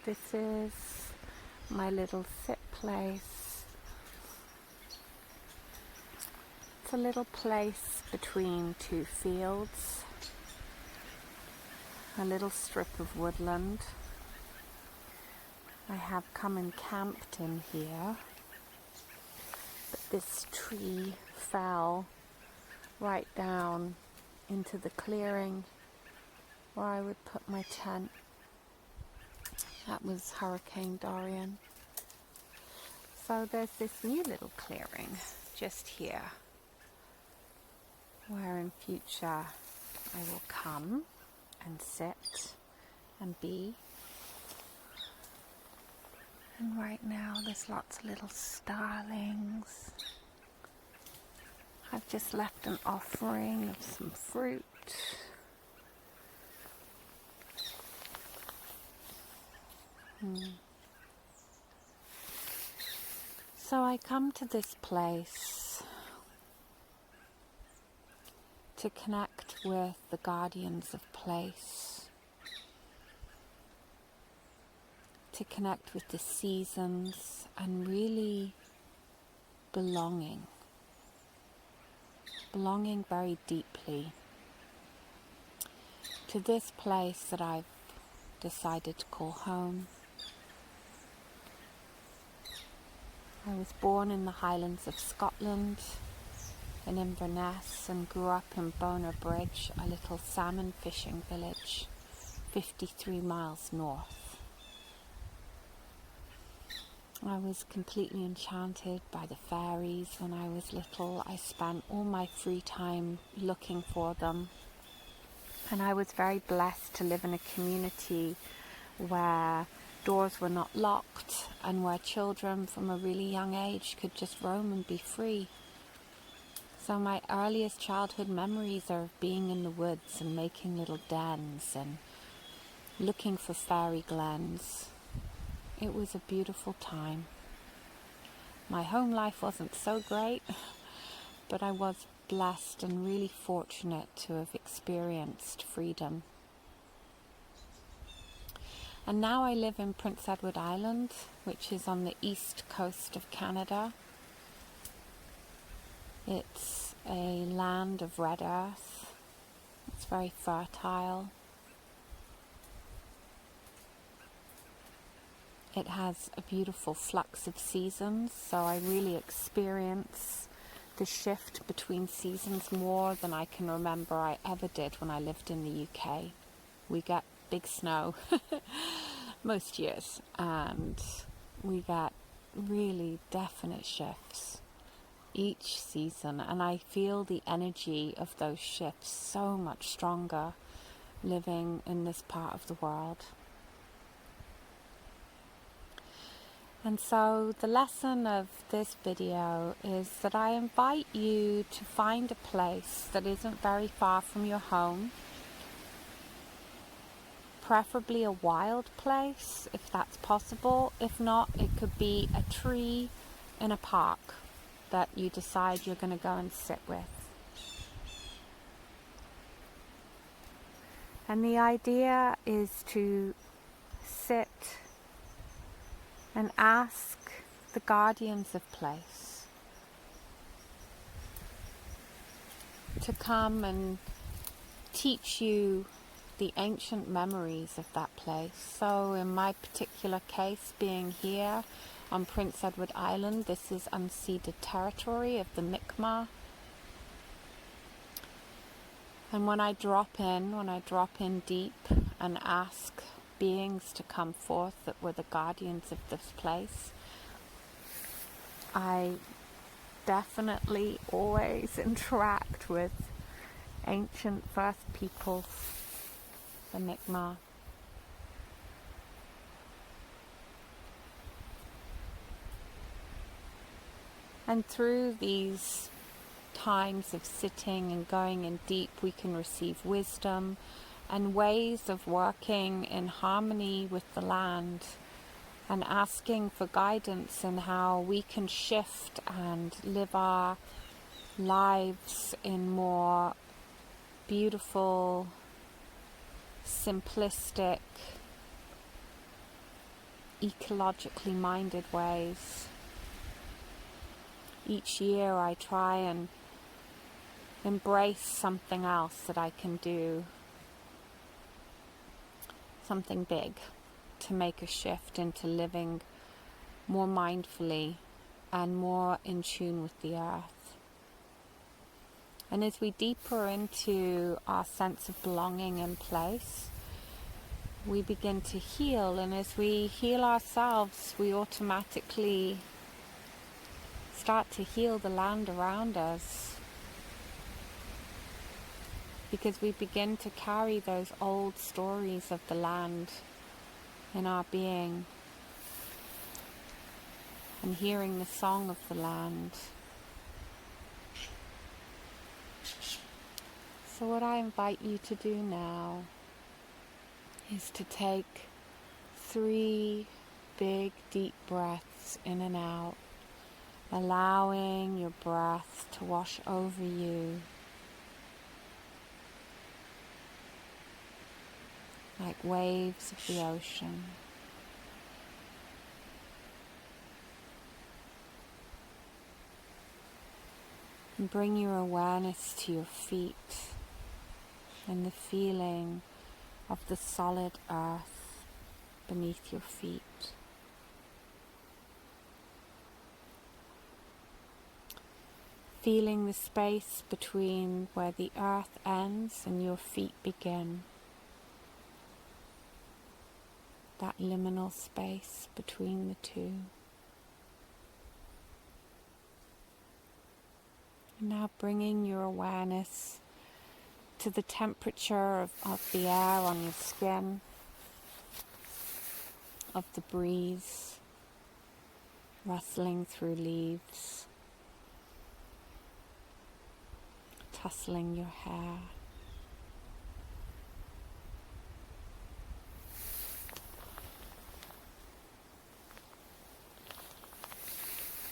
This is my little sit place. It's a little place between two fields, a little strip of woodland. I have come and camped in here, but this tree fell right down into the clearing where I would put my tent. That was Hurricane Dorian. So there's this new little clearing just here where in future I will come and sit and be. And right now there's lots of little starlings. I've just left an offering of some fruit. So I come to this place to connect with the guardians of place, to connect with the seasons and really belonging very deeply to this place that I've decided to call home. I was born in the Highlands of Scotland, in Inverness, and grew up in Bonar Bridge, a little salmon fishing village 53 miles north. I was completely enchanted by the fairies when I was little. I spent all my free time looking for them, and I was very blessed to live in a community where doors were not locked and where children from a really young age could just roam and be free. So my earliest childhood memories are of being in the woods and making little dens and looking for fairy glens. It was a beautiful time. My home life wasn't so great, but I was blessed and really fortunate to have experienced freedom. And now I live in Prince Edward Island, which is on the east coast of Canada. It's a land of red earth. It's very fertile. It has a beautiful flux of seasons, so I really experience the shift between seasons more than I can remember I ever did when I lived in the UK. We get big snow most years, and we get really definite shifts each season, and I feel the energy of those shifts so much stronger living in this part of the world. And so the lesson of this video is that I invite you to find a place that isn't very far from your home, preferably a wild place if that's possible. If not, it could be a tree in a park that you decide you're going to go and sit with. And the idea is to sit and ask the guardians of place to come and teach you the ancient memories of that place. So in my particular case, being here on Prince Edward Island, this is unceded territory of the Mi'kmaq. And when I drop in deep and ask beings to come forth that were the guardians of this place, I definitely always interact with ancient First Peoples, the Mi'kmaq. And through these times of sitting and going in deep, we can receive wisdom and ways of working in harmony with the land and asking for guidance in how we can shift and live our lives in more beautiful, simplistic, ecologically minded ways. Each year I try and embrace something else that I can do, something big, to make a shift into living more mindfully and more in tune with the earth. And as we deeper into our sense of belonging in place, we begin to heal, and as we heal ourselves, we automatically start to heal the land around us, because we begin to carry those old stories of the land in our being, and hearing the song of the land. So what I invite you to do now is to take 3 big deep breaths in and out, allowing your breath to wash over you like waves of the ocean. And bring your awareness to your feet and the feeling of the solid earth beneath your feet. Feeling the space between where the earth ends and your feet begin. That liminal space between the two. And now bringing your awareness to the temperature of the air on your skin, of the breeze rustling through leaves, tussling your hair.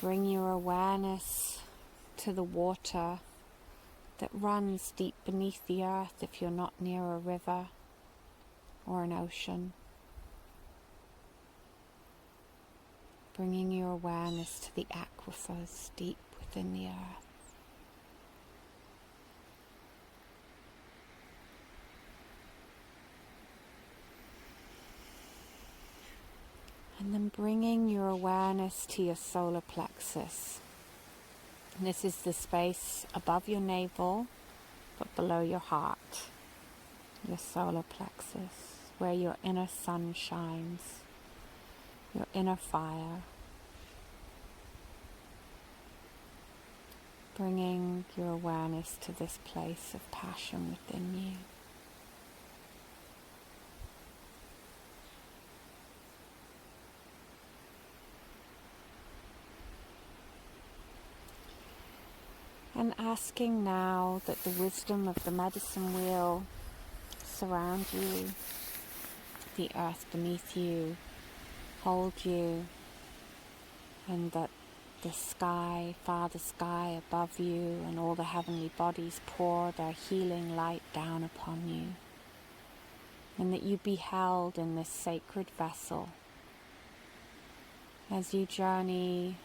Bring your awareness to the water that runs deep beneath the earth if you're not near a river or an ocean. Bringing your awareness to the aquifers deep within the earth. And then bringing your awareness to your solar plexus. And this is the space above your navel, but below your heart. Your solar plexus, where your inner sun shines, your inner fire. Bringing your awareness to this place of passion within you. And asking now that the wisdom of the medicine wheel surround you, the earth beneath you hold you, and that the sky, Father Sky above you and all the heavenly bodies pour their healing light down upon you, and that you be held in this sacred vessel as you journey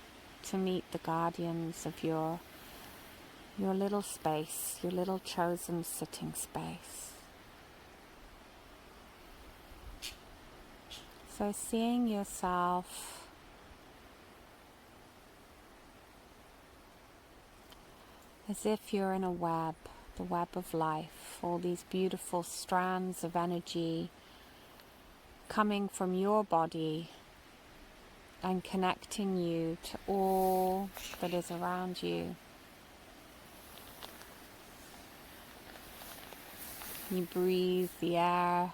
to meet the guardians of your little space, your little chosen sitting space. So seeing yourself as if you're in a web, the web of life, all these beautiful strands of energy coming from your body and connecting you to all that is around you. You breathe the air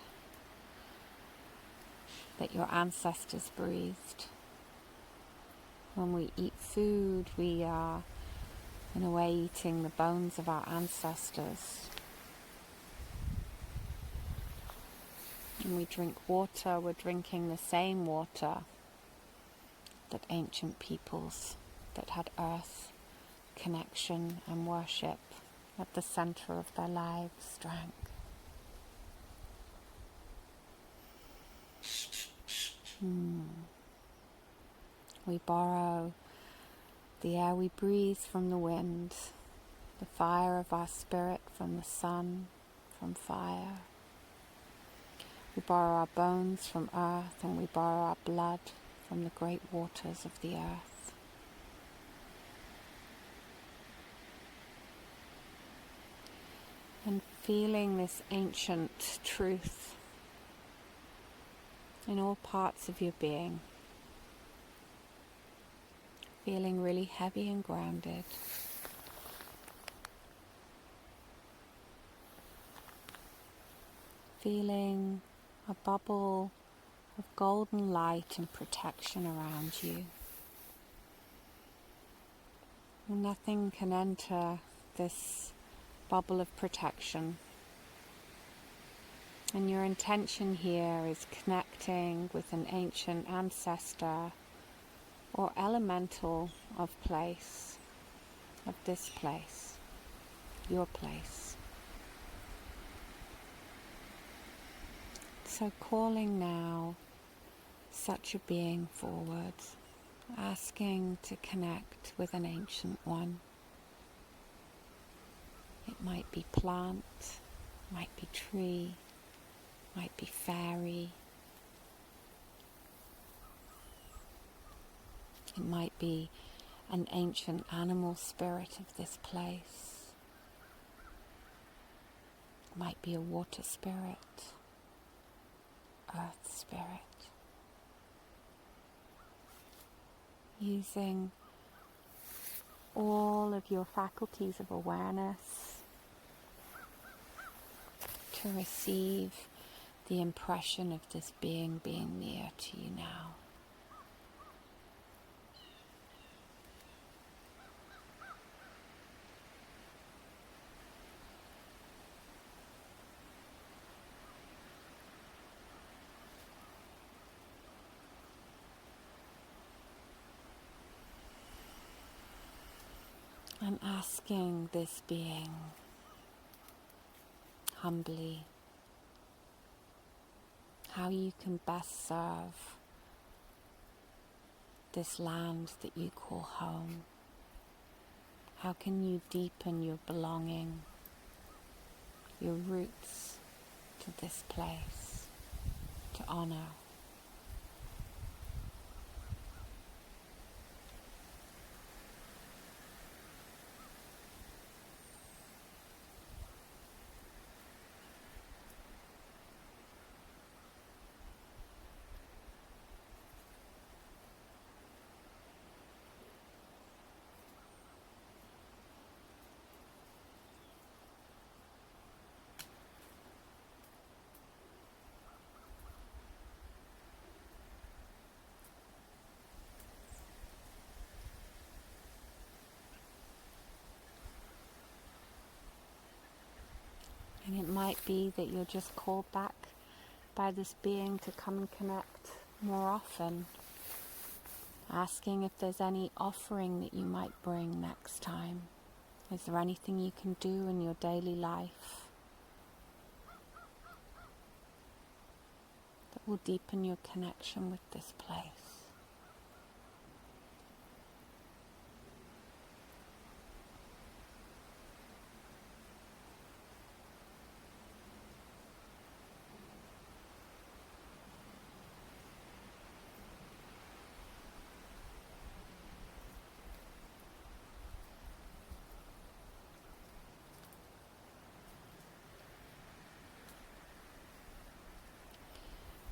that your ancestors breathed. When we eat food, we are in a way eating the bones of our ancestors. When we drink water, we're drinking the same water that ancient peoples that had earth, connection and worship at the center of their lives drank. We borrow the air we breathe from the wind, the fire of our spirit from the sun, from fire. We borrow our bones from earth, and we borrow our blood from the great waters of the earth. And feeling this ancient truth in all parts of your being. Feeling really heavy and grounded. Feeling a bubble of golden light and protection around you. Nothing can enter this bubble of protection. And your intention here is connecting with an ancient ancestor or elemental of place, of this place, your place. So calling now such a being forward, asking to connect with an ancient one. It might be plant, might be tree, might be fairy. It might be an ancient animal spirit of this place. It might be a water spirit, earth spirit. Using all of your faculties of awareness to receive the impression of this being near to you now. And asking this being humbly how you can best serve this land that you call home. How can you deepen your belonging, your roots to this place, to honor? And it might be that you're just called back by this being to come and connect more often. Asking if there's any offering that you might bring next time. Is there anything you can do in your daily life that will deepen your connection with this place?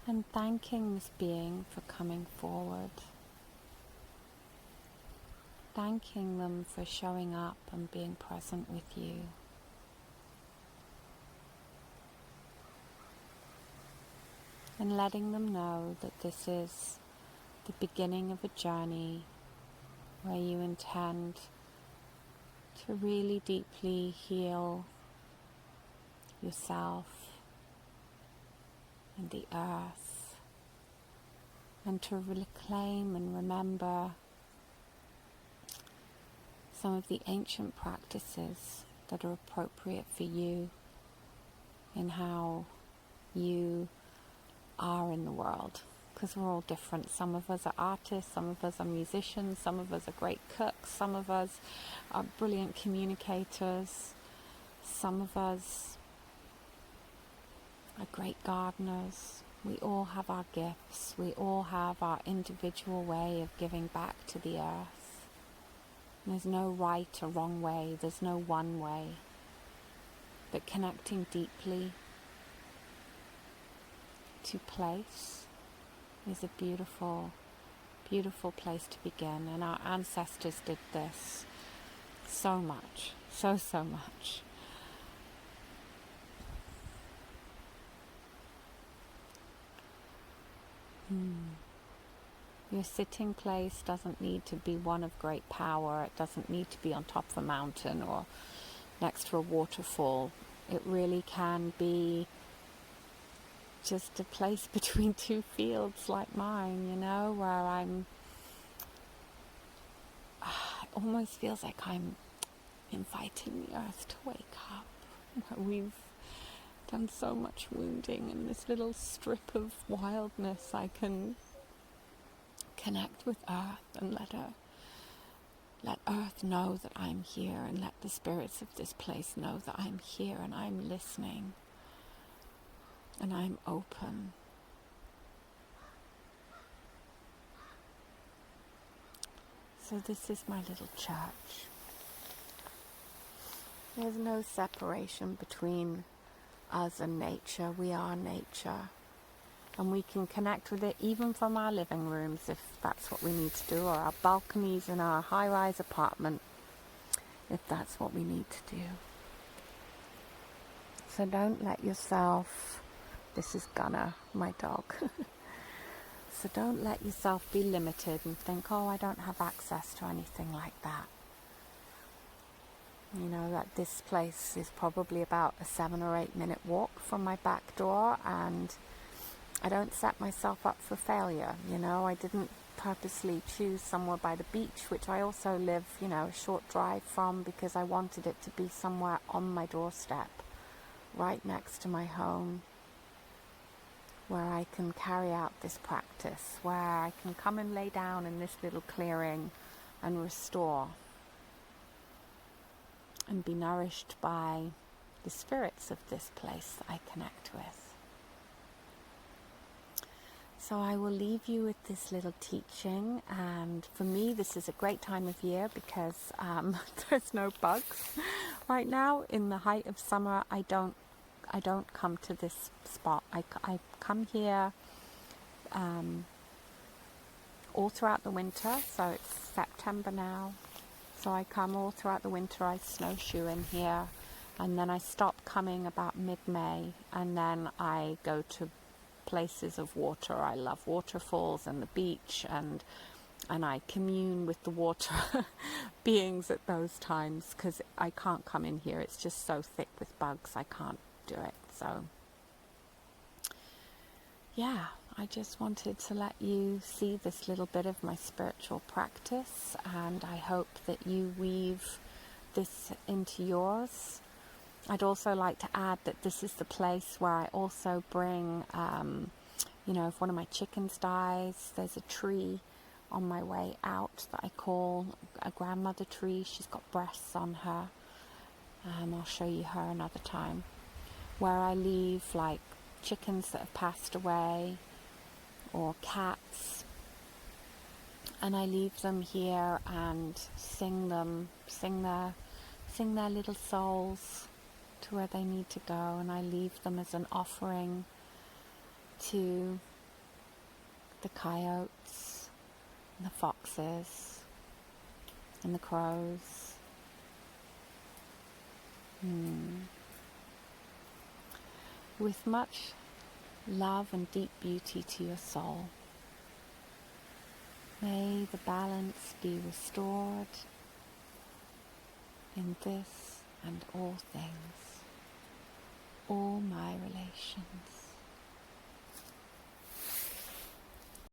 And thanking this being for coming forward. Thanking them for showing up and being present with you. And letting them know that this is the beginning of a journey where you intend to really deeply heal yourself and the earth, and to reclaim and remember some of the ancient practices that are appropriate for you in how you are in the world because we're all different. Some of us are artists, some of us are musicians, some of us are great cooks, some of us are brilliant communicators, some of us are great gardeners. We all have our gifts. We all have our individual way of giving back to the earth. There's no right or wrong way. There's no one way. But connecting deeply to place is a beautiful, beautiful place to begin. And our ancestors did this so much, so much. Your sitting place doesn't need to be one of great power. It doesn't need to be on top of a mountain or next to a waterfall. It really can be just a place between two fields like mine, you know, where it almost feels like I'm inviting the earth to wake up. We've done so much wounding in this little strip of wildness. I can connect with earth and let earth know that I'm here, and let the spirits of this place know that I'm here and I'm listening and I'm open. So this is my little church. There's no separation between us and nature. We are nature. And we can connect with it even from our living rooms if that's what we need to do, or our balconies in our high-rise apartment if that's what we need to do. So don't let yourself, this is Gunner, my dog, so don't let yourself be limited and think, oh, I don't have access to anything like that. You know, that this place is probably about a 7 or 8 minute walk from my back door, and I don't set myself up for failure. You know, I didn't purposely choose somewhere by the beach, which I also live, you know, a short drive from, because I wanted it to be somewhere on my doorstep, right next to my home, where I can carry out this practice, where I can come and lay down in this little clearing and restore and be nourished by the spirits of this place that I connect with. So I will leave you with this little teaching, and for me this is a great time of year because there's no bugs right now. In the height of summer, I don't come to this spot. I come here all throughout the winter, so it's September now. So I come all throughout the winter. I snowshoe in here, and then I stop coming about mid-May, and then I go to places of water. I love waterfalls and the beach, and I commune with the water beings at those times, because I can't come in here. It's just so thick with bugs. I can't do it. So yeah, I just wanted to let you see this little bit of my spiritual practice, and I hope that you weave this into yours. I'd also like to add that this is the place where I also bring, you know, if one of my chickens dies, there's a tree on my way out that I call a grandmother tree. She's got breasts on her. I'll show you her another time. Where I leave like chickens that have passed away, or cats, and I leave them here and sing their little souls to where they need to go, and I leave them as an offering to the coyotes and the foxes and the crows. With much love and deep beauty to your soul. May the balance be restored in this and all things, all my relations.